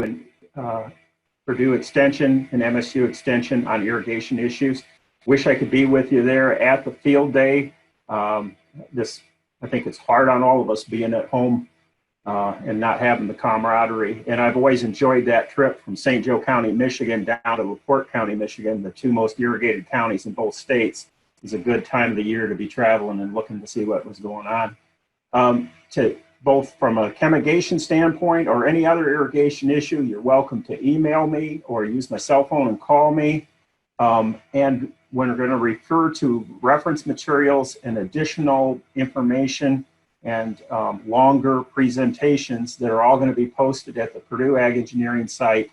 and Purdue Extension and MSU Extension on irrigation issues. Wish I could be with you there at the field day. I think it's hard on all of us being at home and not having the camaraderie. And I've always enjoyed that trip from St. Joe County, Michigan, down to LaPorte County, Michigan, the two most irrigated counties in both states. It's a good time of the year to be traveling and looking to see what was going on. Both from a chemigation standpoint or any other irrigation issue, you're welcome to email me or use my cell phone and call me. And we're going to refer to reference materials and additional information and longer presentations that are all going to be posted at the Purdue Ag Engineering site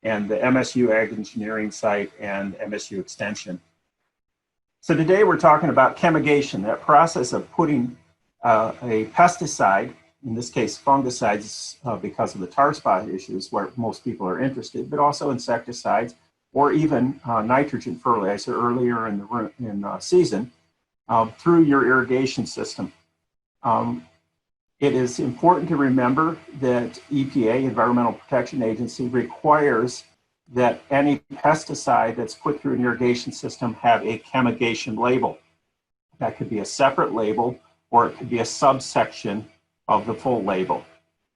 and the MSU Ag Engineering site and MSU Extension. So today we're talking about chemigation, that process of putting a pesticide, in this case fungicides because of the tar spot issues where most people are interested, but also insecticides or even nitrogen fertilizer earlier in the season through your irrigation system. It is important to remember that EPA, Environmental Protection Agency, requires that any pesticide that's put through an irrigation system have a chemigation label. That could be a separate label or it could be a subsection of the full label.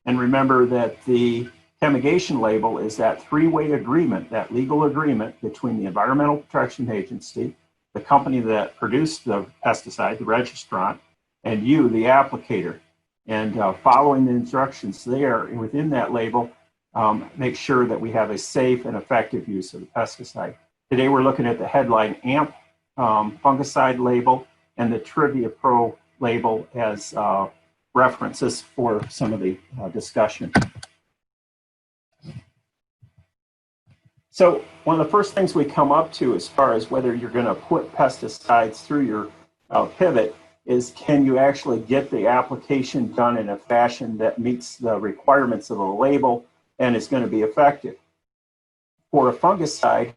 And remember that the chemigation label is that three-way agreement, that legal agreement between the Environmental Protection Agency, the company that produced the pesticide, the registrant, and you, the applicator. And following the instructions there within that label, make sure that we have a safe and effective use of the pesticide. Today we're looking at the headline AMP fungicide label and the Trivia Pro label as references for some of the discussion. So one of the first things we come up to as far as whether you're going to put pesticides through your pivot is, can you actually get the application done in a fashion that meets the requirements of the label and is going to be effective? For a fungicide,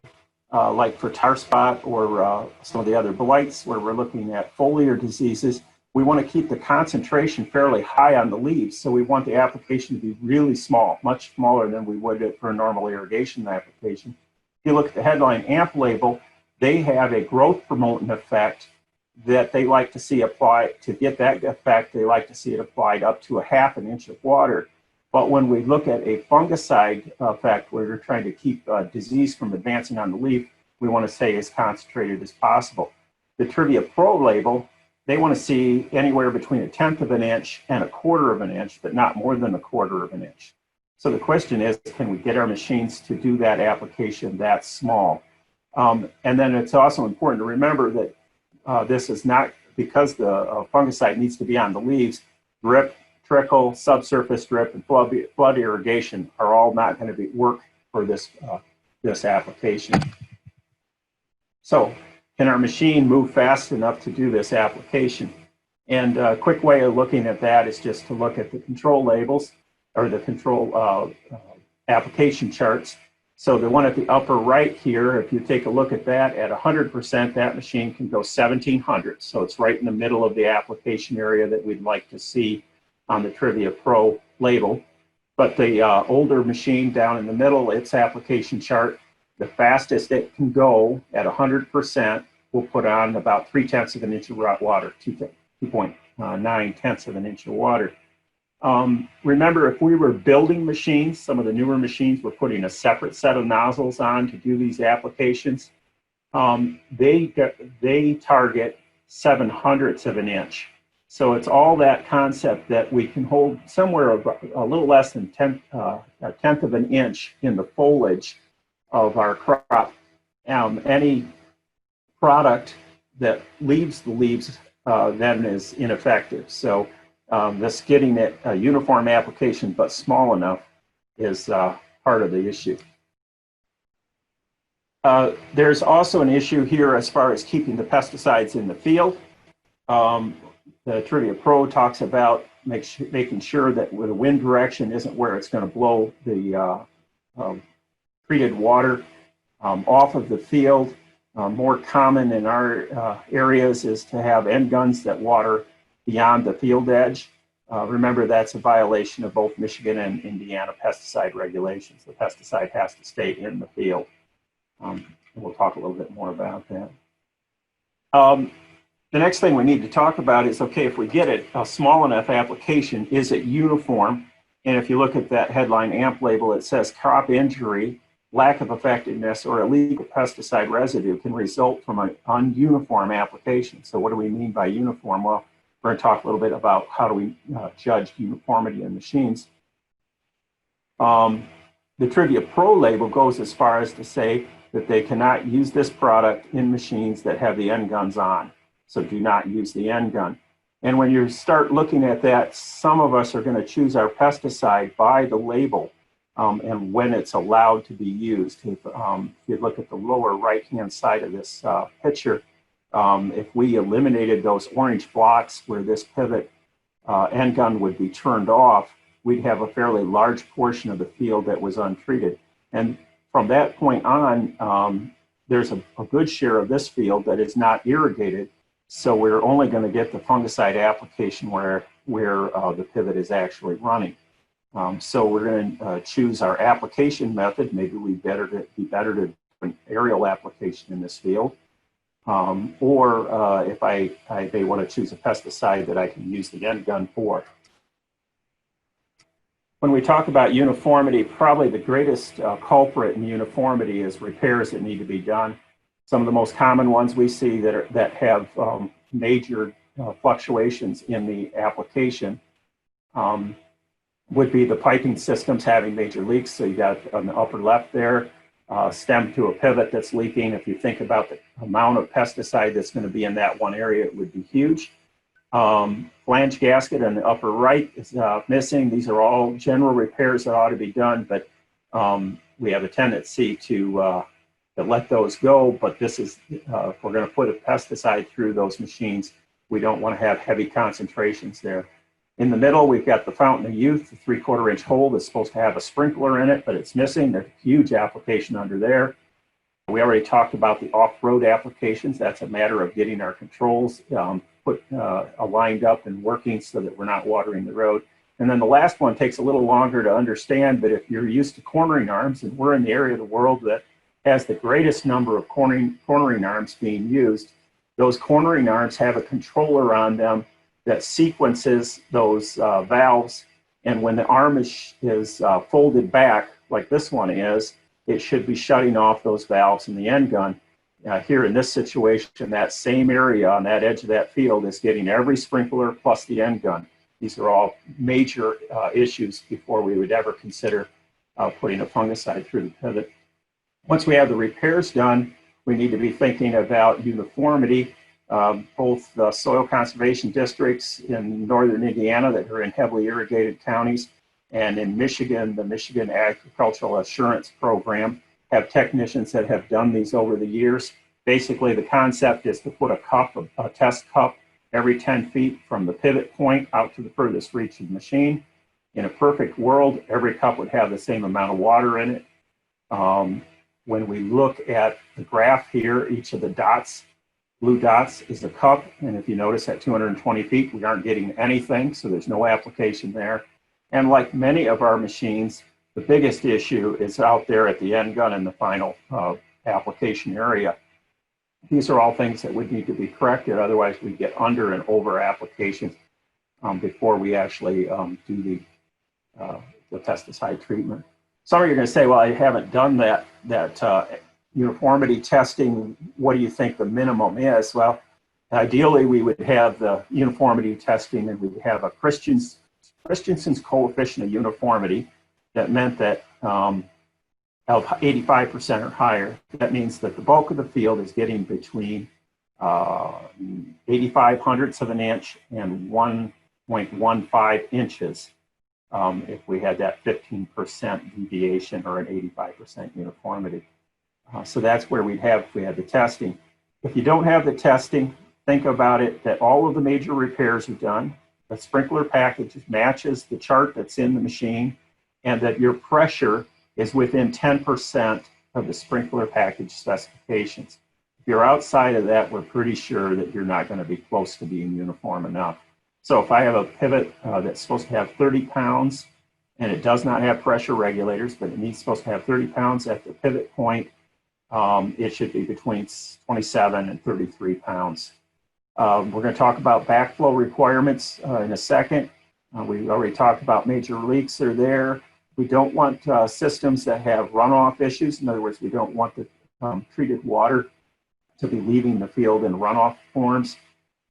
like for tar spot or some of the other blights where we're looking at foliar diseases, we want to keep the concentration fairly high on the leaves. So we want the application to be really small, much smaller than we would for a normal irrigation application. If you look at the headline AMP label, they have a growth promoting effect that they like to see applied. To get that effect, they like to see it applied up to 1/2 inch of water. But when we look at a fungicide effect where you're trying to keep disease from advancing on the leaf, we want to say as concentrated as possible. The Trivia Pro label, they want to see anywhere between 1/10 of an inch and 1/4 of an inch, but not more than 1/4 of an inch. So the question is, can we get our machines to do that application that small? And then it's also important to remember that this is not, because the fungicide needs to be on the leaves, drip, trickle, subsurface drip, and flood irrigation are all not going to work for this, this application. So can our machine move fast enough to do this application? And a quick way of looking at that is just to look at the control labels or the control application charts. So the one at the upper right here, if you take a look at that, at 100%, that machine can go 1700. So it's right in the middle of the application area that we'd like to see on the Trivia Pro label. But the older machine down in the middle, its application chart, the fastest it can go at 100% will put on about 3/10 of an inch of water, 2.9 of an inch of water. Remember, if we were building machines, some of the newer machines were putting a separate set of nozzles on to do these applications. They target 7/100 of an inch. So it's all that concept that we can hold somewhere a little less than 1/10 of an inch in the foliage of our crop. Any product that leaves the leaves then is ineffective. So this getting it a uniform application but small enough is part of the issue. There's also an issue here as far as keeping the pesticides in the field. The Trivia Pro talks about making sure that the wind direction isn't where it's going to blow the treated water off of the field. More common in our areas is to have end guns that water beyond the field edge. remember that's a violation of both Michigan and Indiana pesticide regulations. The pesticide has to stay in the field. And we'll talk a little bit more about that. The next thing we need to talk about is, okay, if we get it a small enough application, is it uniform? And if you look at that headline AMP label, it says crop injury, lack of effectiveness, or illegal pesticide residue can result from an ununiform application. So what do we mean by uniform? Well, we're going to talk a little bit about how do we judge uniformity in machines. The Trivia Pro label goes as far as to say that they cannot use this product in machines that have the end guns on. So do not use the end gun. And when you start looking at that, some of us are going to choose our pesticide by the label and when it's allowed to be used. If you look at the lower right-hand side of this picture, if we eliminated those orange blocks where this pivot end gun would be turned off, we'd have a fairly large portion of the field that was untreated. And from that point on, there's a good share of this field that is not irrigated. So we're only going to get the fungicide application where the pivot is actually running. So we're going to choose our application method. Maybe we'd be better to do an aerial application in this field. Or if I may want to choose a pesticide that I can use the end gun for. When we talk about uniformity, probably the greatest culprit in uniformity is repairs that need to be done. Some of the most common ones we see that have major fluctuations in the application would be the piping systems having major leaks. So you got on the upper left there, stem to a pivot that's leaking. If you think about the amount of pesticide that's going to be in that one area, it would be huge. Flange gasket on the upper right is missing. These are all general repairs that ought to be done, but we have a tendency to let those go. But this is, if we're going to put a pesticide through those machines, we don't want to have heavy concentrations there. In the middle, we've got the fountain of youth, the 3/4 inch hole that's supposed to have a sprinkler in it, but it's missing. There's a huge application under there. We already talked about the off-road applications. That's a matter of getting our controls aligned up and working so that we're not watering the road. And then the last one takes a little longer to understand, but if you're used to cornering arms, and we're in the area of the world that has the greatest number of cornering arms being used, those cornering arms have a controller on them that sequences those valves. And when the arm is folded back, like this one is, it should be shutting off those valves in the end gun. Here in this situation, that same area on that edge of that field is getting every sprinkler plus the end gun. These are all major issues before we would ever consider putting a fungicide through the pivot. Once we have the repairs done, we need to be thinking about uniformity. Both the soil conservation districts in northern Indiana that are in heavily irrigated counties, and in Michigan, the Michigan Agricultural Assurance Program, have technicians that have done these over the years. Basically, the concept is to put a test cup every 10 feet from the pivot point out to the furthest reach of the machine. In a perfect world, every cup would have the same amount of water in it. When we look at the graph here, each of the dots, blue dots is a cup, and if you notice at 220 feet, we aren't getting anything, so there's no application there. And like many of our machines, the biggest issue is out there at the end gun in the final application area. These are all things that would need to be corrected, otherwise we get under and over applications before we actually do the pesticide treatment. Some of you are going to say, well, I haven't done that uniformity testing. What do you think the minimum is? Well, ideally we would have the uniformity testing, and we would have a Christensen's coefficient of uniformity that meant that of 85% or higher. That means that the bulk of the field is getting between 85 hundredths of an inch and 1.15 inches if we had that 15% deviation or an 85% uniformity. So that's where we'd have if we had the testing. If you don't have the testing, think about it that all of the major repairs are done, the sprinkler package matches the chart that's in the machine, and that your pressure is within 10% of the sprinkler package specifications. If you're outside of that, we're pretty sure that you're not going to be close to being uniform enough. So if I have a pivot that's supposed to have 30 pounds and it does not have pressure regulators, but it's supposed to have 30 pounds at the pivot point, it should be between 27 and 33 pounds. We're going to talk about backflow requirements in a second. We already talked about major leaks are there. We don't want systems that have runoff issues. In other words, we don't want the treated water to be leaving the field in runoff forms.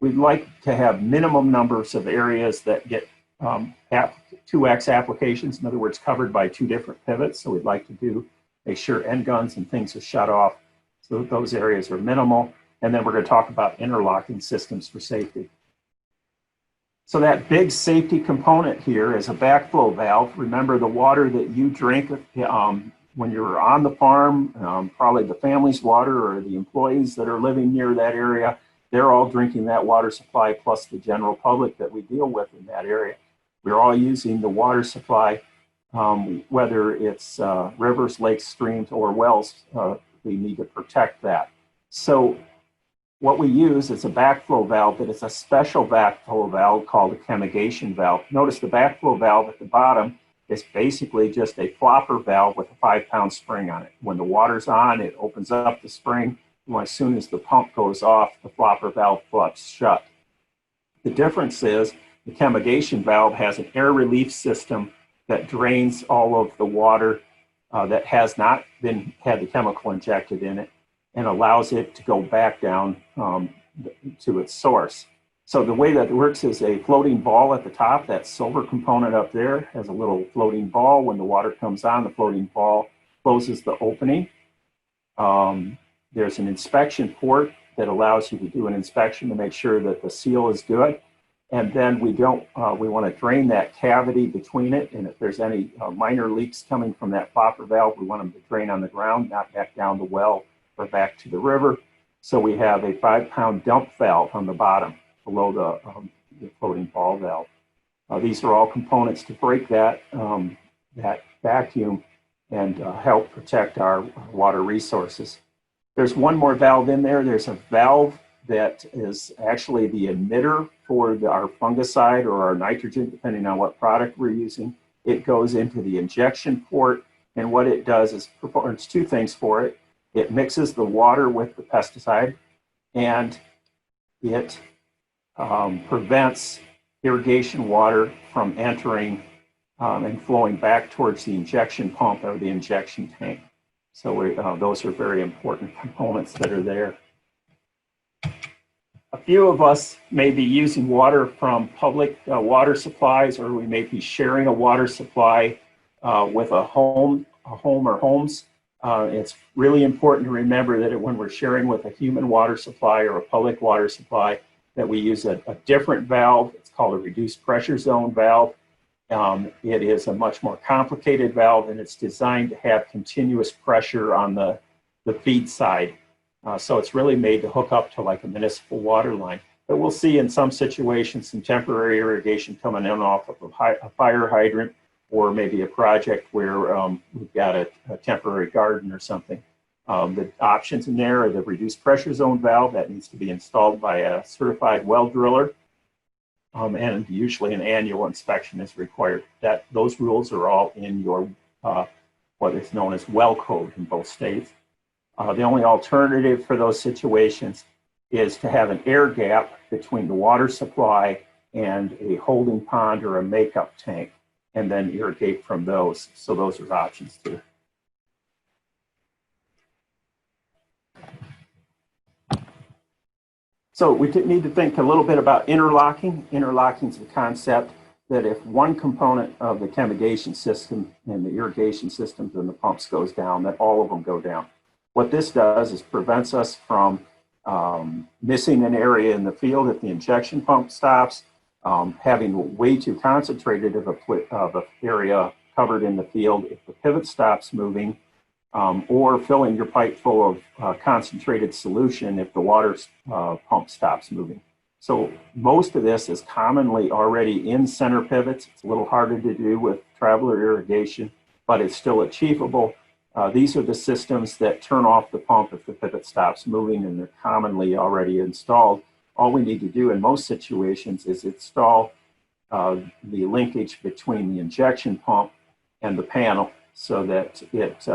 We'd like to have minimum numbers of areas that get 2X applications, in other words, covered by 2 different pivots. So we'd like to make sure end guns and things are shut off so that those areas are minimal. And then we're going to talk about interlocking systems for safety. So that big safety component here is a backflow valve. Remember, the water that you drink when you're on the farm, probably the family's water or the employees that are living near that area, they're all drinking that water supply, plus the general public that we deal with in that area. We're all using the water supply, whether it's rivers, lakes, streams, or wells. We need to protect that. So what we use is a backflow valve, but it's a special backflow valve called a chemigation valve. Notice the backflow valve at the bottom is basically just a flopper valve with a 5-pound spring on it. When the water's on, it opens up the spring. As soon as the pump goes off, the flopper valve fluts shut. The difference is the chemigation valve has an air relief system that drains all of the water that has not had the chemical injected in it and allows it to go back down to its source. So the way that it works is a floating ball at the top. That silver component up there has a little floating ball. When the water comes on, the floating ball closes the opening. There's an inspection port that allows you to do an inspection to make sure that the seal is good. And then we want to drain that cavity between it. And if there's any minor leaks coming from that flopper valve, we want them to drain on the ground, not back down the well or back to the river. So we have a 5-pound dump valve on the bottom below the floating ball valve. These are all components to break that vacuum and help protect our water resources. There's one more valve in there. There's a valve that is actually the emitter for our fungicide or our nitrogen, depending on what product we're using. It goes into the injection port, and what it does is performs 2 things for it. It mixes the water with the pesticide, and it prevents irrigation water from entering and flowing back towards the injection pump or the injection tank. So those are very important components that are there. A few of us may be using water from public water supplies, or we may be sharing a water supply with a home or homes. It's really important to remember that when we're sharing with a human water supply or a public water supply, that we use a different valve. It's called a reduced pressure zone valve. It is a much more complicated valve, and it's designed to have continuous pressure on the feed side. So it's really made to hook up to like a municipal water line. But we'll see in some situations some temporary irrigation coming in off of a fire hydrant, or maybe a project where we've got a temporary garden or something. The options in there are the reduced pressure zone valve that needs to be installed by a certified well driller. And usually an annual inspection is required. Those rules are all in your what is known as well code in both states. The only alternative for those situations is to have an air gap between the water supply and a holding pond or a makeup tank, and then irrigate from those. So those are options too. So we need to think a little bit about interlocking. Interlocking is the concept that if one component of the chemigation system and the irrigation systems and the pumps goes down, that all of them go down. What this does is prevents us from missing an area in the field if the injection pump stops, having way too concentrated of an area covered in the field if the pivot stops moving, or filling your pipe full of concentrated solution if the water pump stops moving. So most of this is commonly already in center pivots. It's a little harder to do with traveler irrigation, but it's still achievable. These are the systems that turn off the pump if the pivot stops moving, and they're commonly already installed. all we need to do in most situations is install the linkage between the injection pump and the panel so that it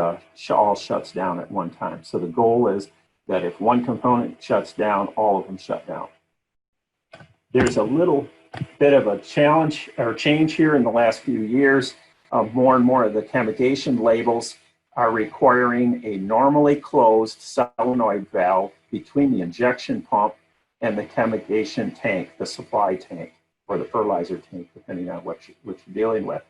all shuts down at one time. So the goal is that if one component shuts down, all of them shut down. There's a little bit of a challenge or change here in the last few years. More and more of the chemigation labels are requiring a normally closed solenoid valve between the injection pump and the chemigation tank, the supply tank, or the fertilizer tank, depending on what you're dealing with.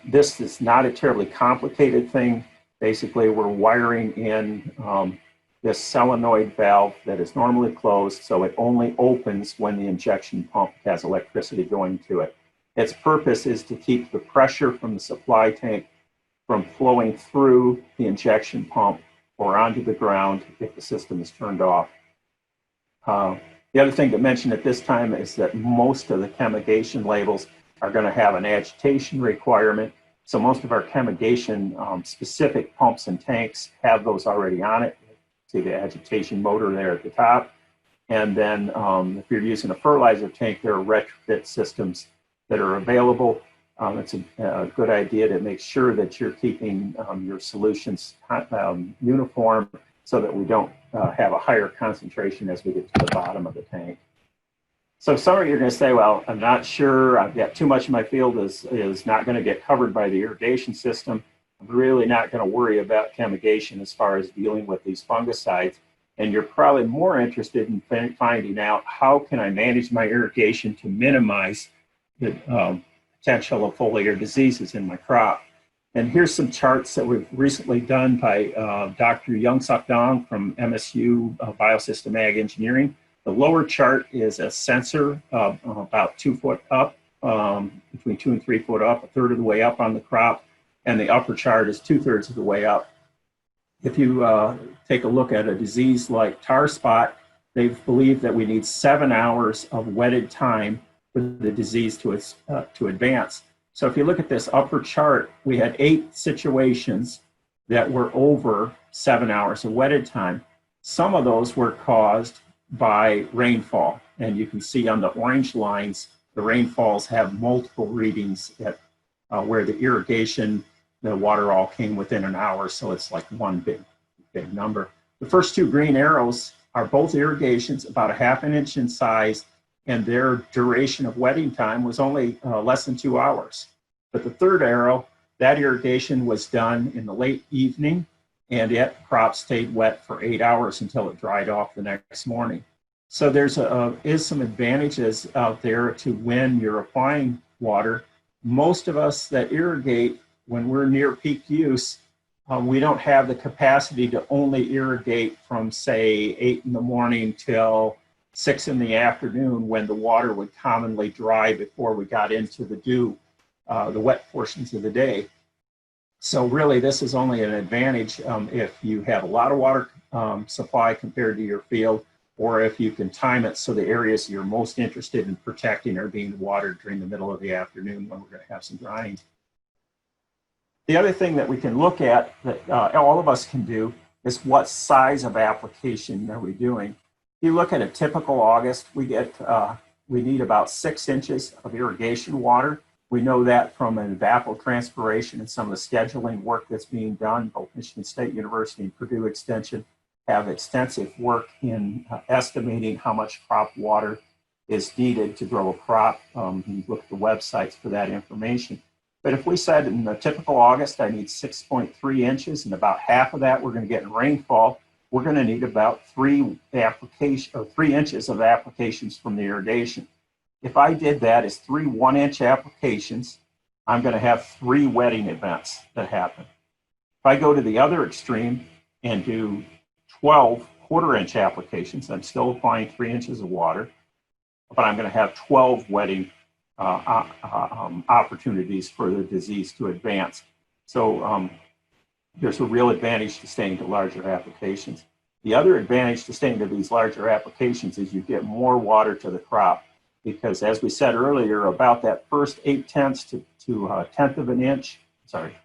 This is not a terribly complicated thing. Basically, we're wiring in this solenoid valve that is normally closed, so it only opens when the injection pump has electricity going to it. Its purpose is to keep the pressure from the supply tank from flowing through the injection pump or onto the ground if the system is turned off. The other thing to mention at this time is that most of the chemigation labels are going to have an agitation requirement. So most of our chemigation specific pumps and tanks have those already on it. See the agitation motor there at the top. And then if you're using a fertilizer tank, there are retrofit systems that are available. It's a good idea to make sure that you're keeping your solutions uniform so that we don't have a higher concentration as we get to the bottom of the tank. So some of you are going to say, well, I'm not sure, I've got too much of my field is not going to get covered by the irrigation system. I'm really not going to worry about chemigation as far as dealing with these fungicides. And you're probably more interested in finding out how can I manage my irrigation to minimize the potential of foliar diseases in my crop. And here's some charts that we've recently done by Dr. Young-Suk Dong from MSU Biosystem Ag Engineering. The lower chart is a sensor about 2 foot up, between 2 and 3 foot up, a third of the way up on the crop. And the upper chart is 2/3 of the way up. If you take a look at a disease like tar spot, they believe that we need 7 hours of wetted time for the disease to advance. So if you look at this upper chart, we had 8 situations that were over 7 hours of wetted time. Some of those were caused by rainfall. And you can see on the orange lines, the rainfalls have multiple readings at where the irrigation, the water all came within an hour. So it's like one big number. The first 2 green arrows are both irrigations, about 1/2 inch in size, and their duration of wetting time was only less than 2 hours. But the third arrow, that irrigation was done in the late evening, and yet crop stayed wet for 8 hours until it dried off the next morning. So there's some advantages out there to when you're applying water. Most of us that irrigate, when we're near peak use, we don't have the capacity to only irrigate from, say, 8 in the morning till 6 in the afternoon, when the water would commonly dry before we got into the dew, the wet portions of the day. So really, this is only an advantage if you have a lot of water supply compared to your field, or if you can time it so the areas you're most interested in protecting are being watered during the middle of the afternoon when we're going to have some drying. The other thing that we can look at that all of us can do is what size of application are we doing. If you look at a typical August, we need about 6 inches of irrigation water. We know that from an evapotranspiration and some of the scheduling work that's being done. Both Michigan State University and Purdue Extension have extensive work in estimating how much crop water is needed to grow a crop. You look at the websites for that information. But if we said in the typical August, I need 6.3 inches, and about half of that we're going to get in rainfall, we're going to need about 3 inches of applications from the irrigation. If I did that as 3 1-inch applications, I'm going to have 3 wetting events that happen. If I go to the other extreme and do 12 1/4-inch applications, I'm still applying 3 inches of water, but I'm going to have 12 wetting opportunities for the disease to advance. So there's a real advantage to staying to larger applications. The other advantage to staying to these larger applications is you get more water to the crop, because as we said earlier, about that first 8/10 to a 1/10 of an inch,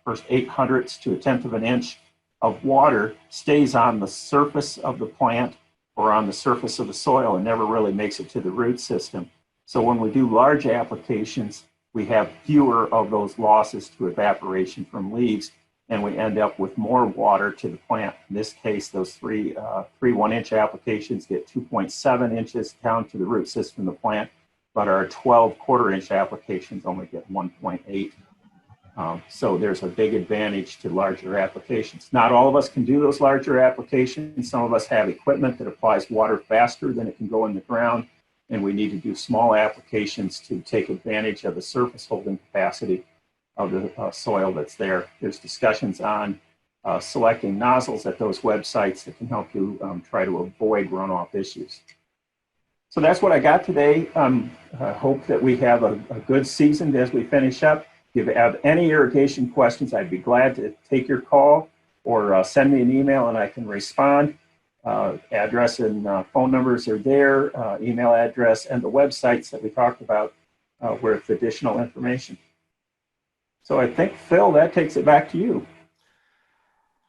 first 8/100 to a 1/10 of an inch of water stays on the surface of the plant or on the surface of the soil and never really makes it to the root system. So when we do large applications, we have fewer of those losses to evaporation from leaves, and we end up with more water to the plant. In this case, those three 1-inch applications get 2.7 inches down to the root system of the plant, but our 12 1/4-inch applications only get 1.8. So there's a big advantage to larger applications. Not all of us can do those larger applications. Some of us have equipment that applies water faster than it can go in the ground, and we need to do small applications to take advantage of the surface holding capacity of the soil that's there. There's discussions on selecting nozzles at those websites that can help you try to avoid runoff issues. So that's what I got today. I hope that we have a good season as we finish up. If you have any irrigation questions, I'd be glad to take your call or send me an email and I can respond. Address and phone numbers are there, email address, and the websites that we talked about with additional information. So I think, Phil, that takes it back to you.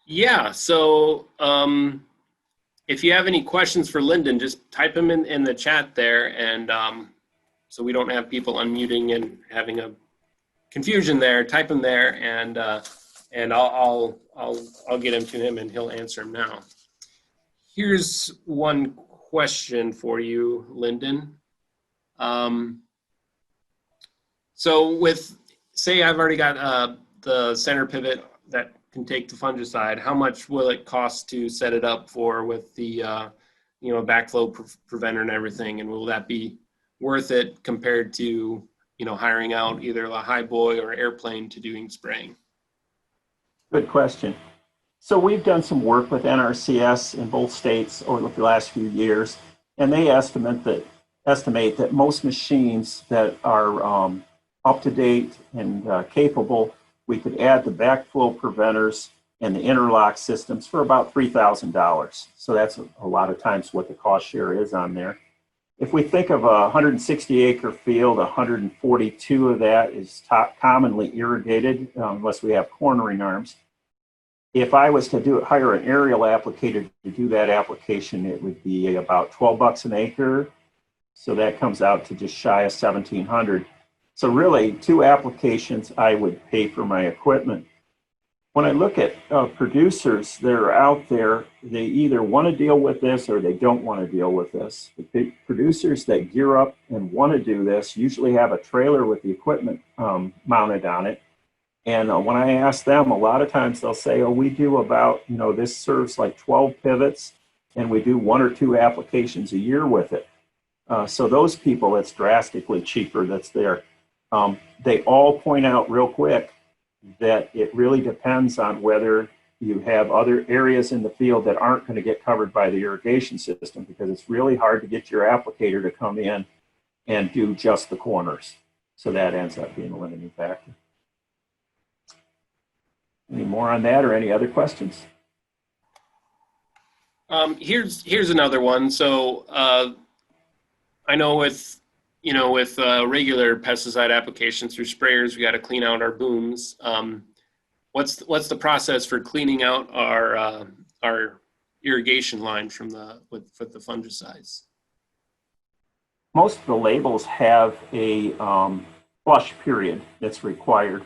Yeah, so if you have any questions for Lyndon, just type them in the chat there, and so we don't have people unmuting and having a confusion there. Type them there, and I'll get them to him, and he'll answer them now. Here's one question for you, Lyndon. So with, say I've already got the center pivot that can take the fungicide, how much will it cost to set it up with the backflow preventer and everything, and will that be worth it compared to hiring out either a high boy or airplane to doing spraying? Good question. So we've done some work with NRCS in both states over the last few years, and they estimate that most machines that are up to date and capable, we could add the backflow preventers and the interlock systems for about $3,000. So that's a lot of times what the cost share is on there. If we think of a 160-acre field, 142 of that is commonly irrigated, unless we have cornering arms. If I was to hire an aerial applicator to do that application, it would be about 12 bucks an acre. So that comes out to just shy of 1,700. So really, 2 applications I would pay for my equipment. When I look at producers that are out there, they either want to deal with this or they don't want to deal with this. The producers that gear up and want to do this usually have a trailer with the equipment mounted on it. And when I ask them, a lot of times they'll say, oh, we do about, this serves like 12 pivots, and we do 1 or 2 applications a year with it. So those people, it's drastically cheaper that's there. They all point out real quick that it really depends on whether you have other areas in the field that aren't going to get covered by the irrigation system, because it's really hard to get your applicator to come in and do just the corners. So that ends up being a limiting factor. Any more on that or any other questions? Here's another one. So I know with regular pesticide applications through sprayers, we got to clean out our booms. What's the process for cleaning out our irrigation line with the fungicides? Most of the labels have a flush period that's required.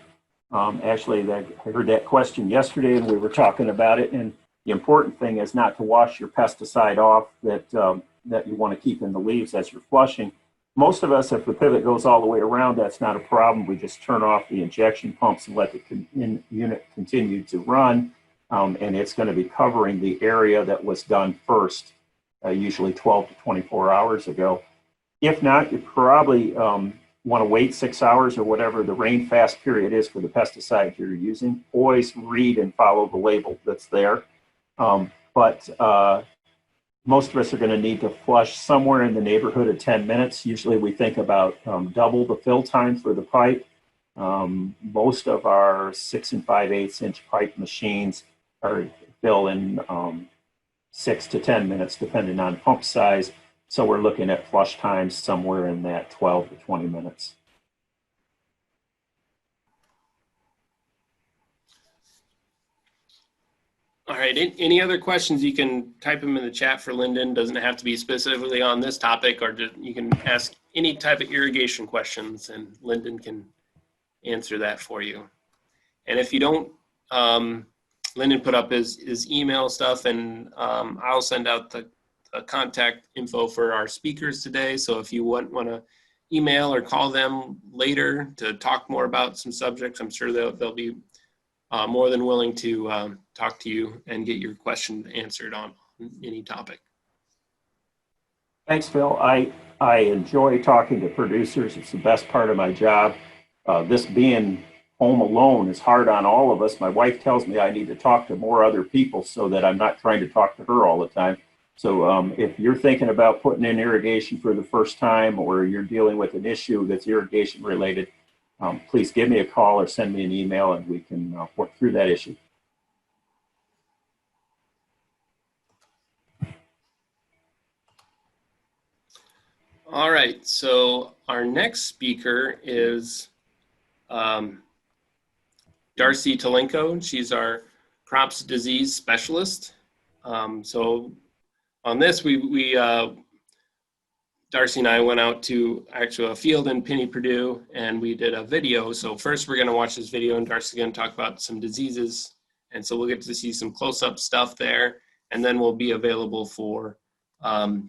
Actually, I heard that question yesterday, and we were talking about it. And the important thing is not to wash your pesticide off that you want to keep in the leaves as you're flushing. Most of us, if the pivot goes all the way around, that's not a problem. We just turn off the injection pumps and let the unit continue to run, and it's going to be covering the area that was done first, usually 12 to 24 hours ago. If not, you probably want to wait 6 hours or whatever the rain fast period is for the pesticide you're using. Always read and follow the label that's there. But most of us are going to need to flush somewhere in the neighborhood of 10 minutes. Usually we think about double the fill time for the pipe. Most of our 6 5/8 inch pipe machines are fill in 6 to 10 minutes, depending on pump size. So we're looking at flush times somewhere in that 12 to 20 minutes. All right, any other questions, you can type them in the chat for Lyndon. Doesn't have to be specifically on this topic, or just, you can ask any type of irrigation questions and Lyndon can answer that for you. And if you don't, Lyndon put up his email stuff, and I'll send out the contact info for our speakers today. So if you want to email or call them later to talk more about some subjects, I'm sure they'll be more than willing to talk to you and get your question answered on any topic. Thanks, Phil. I enjoy talking to producers. It's the best part of my job. This being home alone is hard on all of us. My wife tells me I need to talk to more other people so that I'm not trying to talk to her all the time. So if you're thinking about putting in irrigation for the first time, or you're dealing with an issue that's irrigation related, please give me a call or send me an email and we can work through that issue. All right, so our next speaker is Darcy Tolenko. She's our crops disease specialist. So on this, Darcy and I went out to actually a field in Pinney Purdue, and we did a video. So first we're gonna watch this video, and Darcy's gonna talk about some diseases. And so we'll get to see some close-up stuff there, and then we'll be available for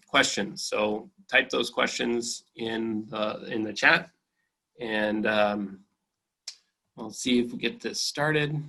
questions. So type those questions in the chat, and we'll see if we get this started.